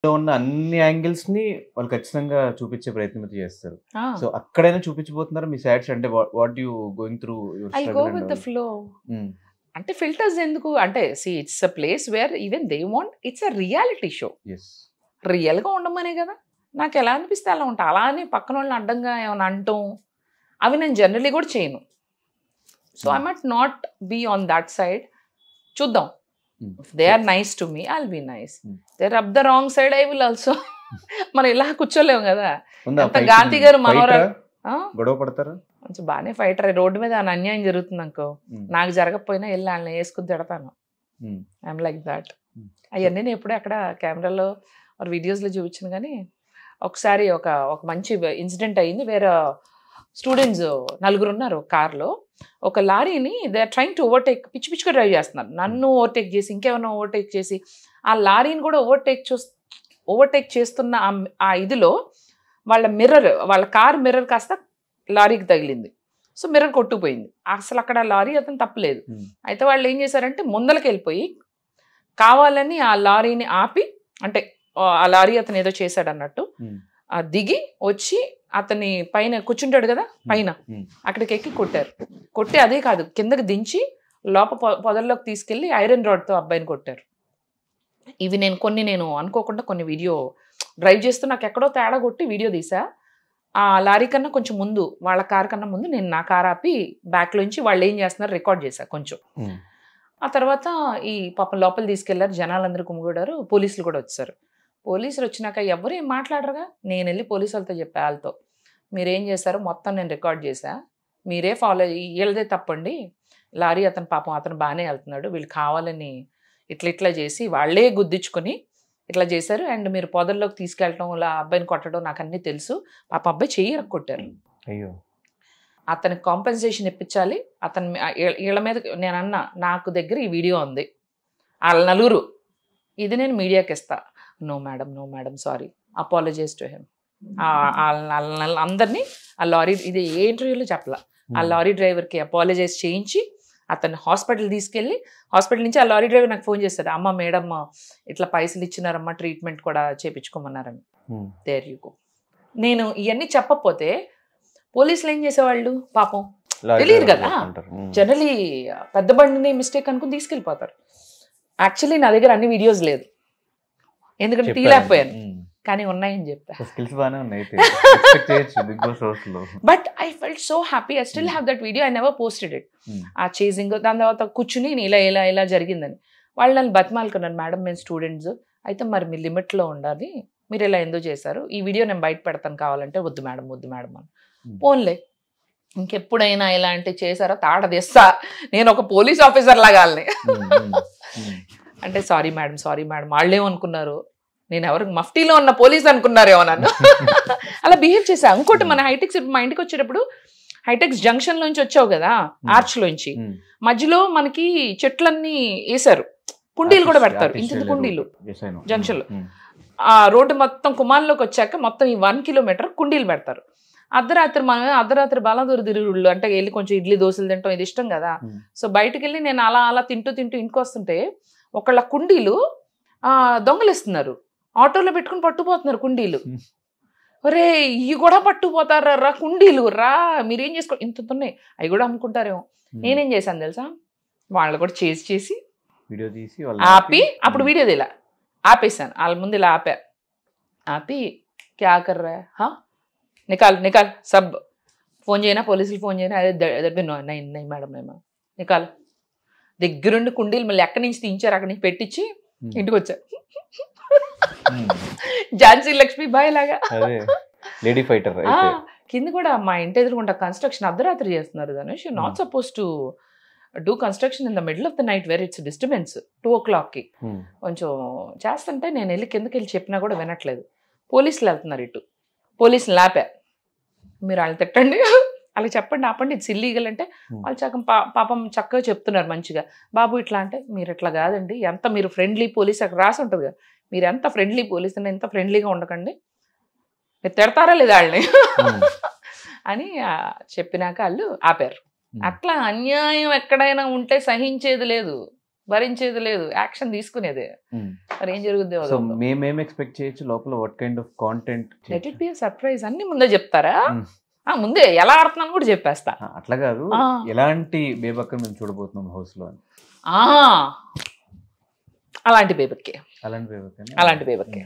ఉన్న అన్ని యాంగిల్స్ ని వాళ్ళు ఖచ్చితంగా చూపించే ప్రయత్నం అయితే చేస్తారు. ఆ! సో అక్కడైనా చూపించబోతున్నారా మీ సాడ్స్ అంటే what you going through your I'll go struggle and with the all? Flow. హ్మ్. అంటే ఫిల్టర్స్ ఎందుకు అంటే it's a place where even they want it's a reality show. Yes. రియల్‌గా ఉండమనే కదా! నాకు ఎలా అనిపిస్తే అలా ఉంటా. అలా అని పక్కనోళ్ళని అడ్డంగా ఏమన్నా అనటం అవి నేను జనరల్లీ కూడా చేయను. So I might not be on that side. చూద్దాం. If they are nice to me I'll be nice. They are up the wrong side I will also. మనం ఇలా కూర్చోలేము కదా! ఉందా ఎంత గాంధీ గారు మనోరాలు గొడవ పడతారా? కొంచెం బాగానే ఫైటర్. రోడ్డు మీద ఏమైనా అన్యాయం జరుగుతుంది అనుకో, నాకు జరగకపోయినా వెళ్ళి వాళ్ళని వేసుకుని తిడతాను. I'm like that. అవన్నీ నేను ఎప్పుడూ అక్కడ కెమెరాలో వీడియోస్లో చూపించాను. కానీ ఒకసారి ఒక మంచి ఇన్సిడెంట్ అయ్యింది. వేరే స్టూడెంట్స్ 4 ఉన్నారు కార్లో. ఒక లారీని they are trying to overtake, పిచ్చి పిచ్చిగా డ్రైవ్ చేస్తున్నారు. నన్ను ఓవర్టేక్ చేసి ఇంకేమైనా ఓవర్టేక్ చేసి ఆ లారీని కూడా ఓవర్టేక్ చేస్తున్న ఆ ఇదిలో వాళ్ళ కార్ మిర్రర్ కాస్త లారీకి తగిలింది. సో మిర్రర్ కొట్టుకుపోయింది. అసలు అక్కడ లారీ అతను తప్పలేదు. అయితే వాళ్ళు ఏం చేశారంటే ముందలకి వెళ్ళిపోయి కావాలని ఆ లారీని ఆపి, అంటే ఆ లారీ అతను ఏదో చేశాడు అన్నట్టు దిగి వచ్చి అతని పైన కూర్చుంటాడు కదా పైన, అక్కడికి ఎక్కి కొట్టారు. కొట్టి అదే కాదు కిందకి దించి పొదల్లోకి తీసుకెళ్లి ఐరన్ రాడ్తో అబ్బాయిని కొట్టారు. ఇవి నేను అనుకోకుండా కొన్ని వీడియో డ్రైవ్ చేస్తూ నాకు ఎక్కడో తేడా కొట్టి వీడియో తీసా. ఆ లారీ కన్నా కొంచెం ముందు, వాళ్ళ కార్ కన్నా ముందు నేను నా కార్ ఆపి బ్యాక్లోంచి వాళ్ళు ఏం చేస్తున్నారు రికార్డ్ చేశా కొంచెం. ఆ తర్వాత ఈ పాపం లోపల తీసుకెళ్లారు, జనాలందరూ కుమ్ముగూడారు, పోలీసులు కూడా వచ్చారు. పోలీసులు వచ్చినాక ఎవరు ఏం మాట్లాడరుగా. నేను వెళ్ళి పోలీసు వాళ్ళతో చెప్పా, వాళ్ళతో మీరేం చేశారో మొత్తం నేను రికార్డ్ చేశా, మీరే ఫాలో వీళ్ళదే తప్పండి. లారీ అతను బాగానే వెళ్తున్నాడు, వీళ్ళు కావాలని ఇట్లా చేసి వాళ్ళే గుద్దించుకొని ఇట్లా చేశారు. అండ్ మీరు పొదల్లోకి తీసుకెళ్ళటం, ఇలా అబ్బాయిని కొట్టడం నాకు అన్నీ తెలుసు. పాప అబ్బాయి చెయ్యి కొట్టారు. అయ్యో. అతనికి కాంపెన్సేషన్ ఇప్పించాలి. వీళ్ళ మీద నేను అన్నా, నాకు దగ్గర ఈ వీడియో ఉంది, వాళ్ళ 4 ఇది నేను మీడియాకి ఇస్తా. No madam sorry, apologise to him. అందరినీ ఆ లారీ, ఇది ఏ ఇంటర్వ్యూలో చెప్పలా, ఆ లారీ డ్రైవర్కి అపాలజైజ్ చేయించి అతన్ని హాస్పిటల్ తీసుకెళ్ళి, హాస్పిటల్ నుంచి ఆ లారీ డ్రైవర్ నాకు ఫోన్ చేస్తాడు, అమ్మ మేడం ఇట్లా పైసలు ఇచ్చినారమ్మా, ట్రీట్మెంట్ కూడా చేయించుకోమన్నారని. There you go. నేను ఇవన్నీ చెప్పకపోతే పోలీసులు ఏం చేసేవాళ్ళు పాపం తెలియదు కదా. జనరలీ పెద్ద బండిని మిస్టేక్ అనుకుని తీసుకెళ్ళిపోతారు. యాక్చువల్లీ నా దగ్గర అన్ని వీడియోస్ లేదు, ఎందుకంటే తీయలేకపోయాను, కానీ ఉన్నాయని చెప్పా. But I felt so happy. I still have that video. I never posted it. ఆ చేజింగ్, దాని తర్వాత కూర్చుని ఇలా జరిగిందని వాళ్ళు నన్ను బతిమాలుకున్నాను, మేడం మేము స్టూడెంట్స్ అయితే మరి మీ లిమిట్లో ఉండాలి, మీరు ఇలా ఎందుకు చేశారు, ఈ వీడియో నేను బయట పెడతాను కావాలంటే. వద్దు మేడం అని. పోన్లే, ఇంకెప్పుడైనా ఇలాంటి చేశారో తాట తెస్తా, నేను ఒక పోలీస్ ఆఫీసర్ లాగాలని. అంటే సారీ మేడం వాళ్ళేమనుకున్నారు, నేను ఎవరికి మఫ్టీలో ఉన్న పోలీస్ అనుకున్నారేమో నన్ను. అలా బిహేవ్ చేశా. ఇంకోటి, మన హైటెక్స్ మా ఇంటికి వచ్చేటప్పుడు హైటెక్స్ జంక్షన్ లోంచి వచ్చావు కదా, ఆర్చ్ లోంచి మధ్యలో మనకి చెట్లన్నీ వేసారు, కుండీలు కూడా పెడతారు, ఇంత కుండీలు జంక్షన్ లో. ఆ రోడ్డు మొత్తం కుమార్లోకి వచ్చాక మొత్తం ఈ 1 కిలోమీటర్ కుండీలు పెడతారు. అర్ధరాత్రి బాలాదూరు తిరుగుళ్ళు అంటే వెళ్ళి కొంచెం ఇడ్లీ దోశలు తింటాం, ఇది ఇష్టం కదా. సో బయటకు వెళ్ళి నేను అలా తింటూ ఇంటికి వస్తుంటే ఒకళ్ళ కుండీలు దొంగలిస్తున్నారు, ఆటోలో పెట్టుకుని పట్టుకుపోతున్నారు కుండీలు. ఒరే ఇవి కూడా పట్టుకుపోతారా కుండీలు, రా మీరేం చేసుకో, ఇంత ఉన్నాయి, అవి కూడా అమ్ముకుంటారేమో. నేనేం చేశాను తెలుసా, వాళ్ళు కూడా చేసి వీడియో తీసి ఆపి, అప్పుడు వీడియో ఇలా ఆపేసాను, వాళ్ళ ముందు ఇలా ఆపి క్యా కర్ రా హా, నికాల్ సబ్, ఫోన్ చేయనా పోలీసులు, ఫోన్ చేయనా, అదే నై మేడం నికాల్. దగ్గరుండి కుండీలు మళ్ళీ ఎక్కడి నుంచి తీయించారు, అక్కడి నుంచి పెట్టించి ఇంటికి వచ్చారు. ఝాన్సీ లక్ష్మీబాయి లాగా లేడీ ఫైటర్. కింద కూడా మా ఇంటి ఎదురుకుండా కన్స్ట్రక్షన్ అర్ధరాత్రి చేస్తున్నారు Dhanush. Not suppose to do construction in the middle of the night where it's disturbance. 2 o'clockకి కొంచెం చేస్తుంటే నేను వెళ్ళి కిందకి వెళ్ళి చెప్పినా కూడా వినట్లేదు. పోలీసులు వెళ్తున్నారు ఇటు, పోలీసులు లాపా, మీరు వాళ్ళు తిట్టండి, వాళ్ళకి చెప్పండి ఆపండి, ఇట్స్ ఇల్లీగల్ అంటే వాళ్ళు పాపం చక్కగా చెప్తున్నారు మంచిగా. బాబు ఇట్లా అంటే, మీరు ఇట్లా కాదండి, ఎంత మీరు ఫ్రెండ్లీ పోలీస్ అక్కడ రాసి ఉంటుంది కదా, మీరు ఎంత ఫ్రెండ్లీ పోలీస్ అంటే ఎంత ఫ్రెండ్లీగా ఉండకండి, మీరు తిడతారా లేదా వాళ్ళని అని చెప్పినాక వాళ్ళు ఆపారు. అట్లా అన్యాయం ఎక్కడైనా ఉంటే సహించేది లేదు. భరించేది లేదు, యాక్షన్ తీసుకునేదే. మరి ఏం జరుగుద్ది? సో మేమేం ఎక్స్పెక్ట్ చేయొచ్చు లోపల? What kind of content? Let it be surprise. అన్ని ముందే చెప్తారా? ముందే ఎలా ఆడుతున్నాను కూడా చెప్పేస్తా. అట్లా కాదు, ఎలాంటి బేబక్కని మేము చూడబోతున్నాం హౌస్ లో అని? అలాంటి బేబక్కే. అలాంటి బేబక్క. అలాంటి బేబక్కే.